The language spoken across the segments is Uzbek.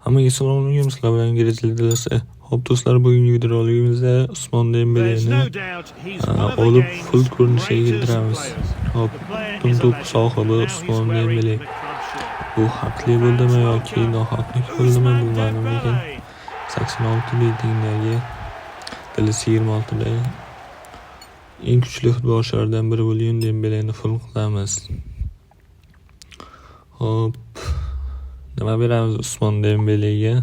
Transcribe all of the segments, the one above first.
Hammaga salom alaykum, sizlar bilan ingliz tilida. Hop do'stlar, bugungi videoligimizda Usmon Dembeleni olib full ko'rinishga keltiramiz. Hop, butun to'p sohibi Usmon Dembele. Bu haqli bo'ldimi yoki nohaqlik bo'ldimi bilmadim, lekin 86 reytingdagi Dalasi 26da eng kuchli futbolchilardan biri bo'lgan Dembeleni full qilamiz. Hop, nima beramiz Usmon Dembelega?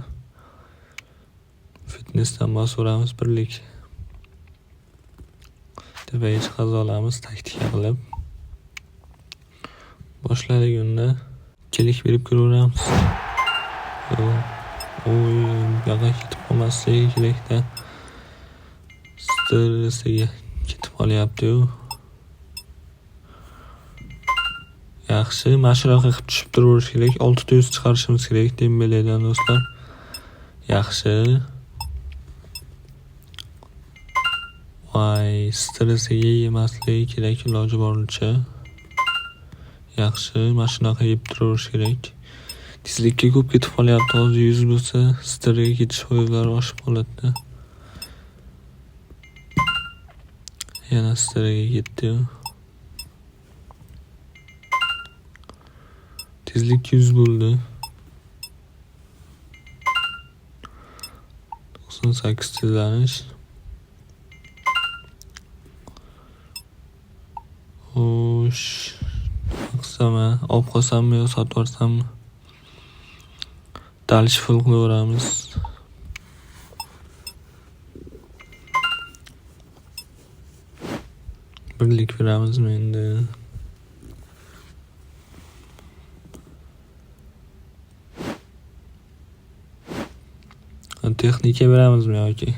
Fitnessdan masuramiz birlik. Tepaga chiqaza olamiz taktika qilib. Boshladik unda. Kelik berib ko'raveramiz. Oy, yo'q ketib qolmaslik kerakda. Stressiga ketib qolyapti-yu. Yaxshi, mashraqa qilib tushib turaverish kerak. 600 chiqarishimiz kerak Dembeledan do'stlar. Yaxshi. Voy, stressiga yemaslik kerak iloji boricha. Yaxshi, mashinaqa yeb turaverish kerak. Tezlikka ko'p ketib qolyapti. Hozir 100 bo'lsa, stressiga ketish foizlari oshib qoladi. Yana stressiga ketdi. Tezlik 100 bo'ldi. 98 tezlanish. Xo'sh, qilsam-a, olib qolsammi yo sotib yuborsammi? Dalish full qilaveramiz. Birlik beramizmi endi? Texnika beramizmi yoki?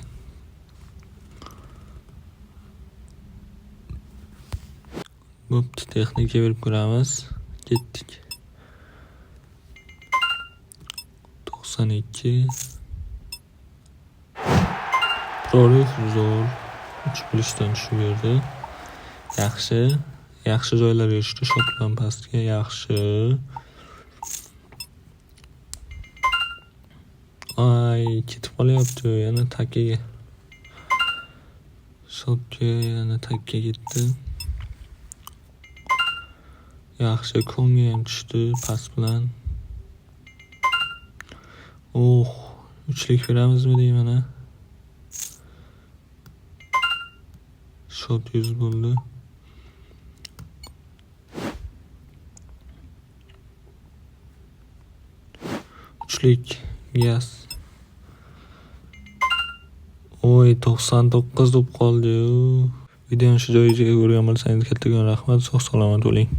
Bo'pti, texnika berib ko'ramiz. Ketdik. 92. To'g'ri, zo'r. 3+dan tushib berdi. Yaxshi. Yaxshi joylarga tushdi, shot bilan pastga. Yaxshi. Ay, ketib qolyapti, yana takkaga. Shotga yana takka ketdi. Yaxshi, konga ham tushdi pas bilan. Uchlik beramizmi deyman-a? Shot 100 bo'ldi. Uchlik gaz. Oy, 99 bo'lib qoldi-yu. Videoni shu joyiga ko'rgan bo'lsangiz kattakon rahmat. Sog' salomat bo'ling.